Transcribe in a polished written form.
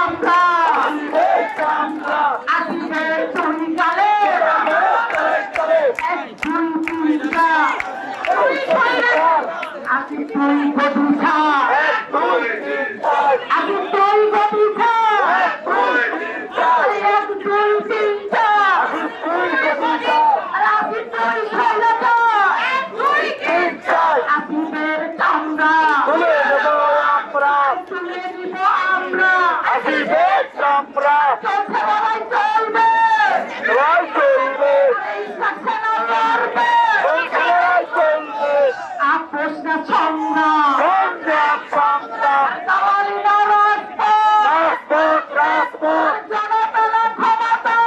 আমরা আসিবে তুই কালে এক দুই তিন চার আসি তুই বধুছা আসি তুই বধুছা এক দুই তিন চার আসি তুই খেলাটা আসিবে চামড়া তুলে দিব আমরা চলছে লড়াই চলবে এই শাসনা লড়বে আপোষ না সংগ্রাম দালালি না রাজপথ জনতা না ক্ষমতা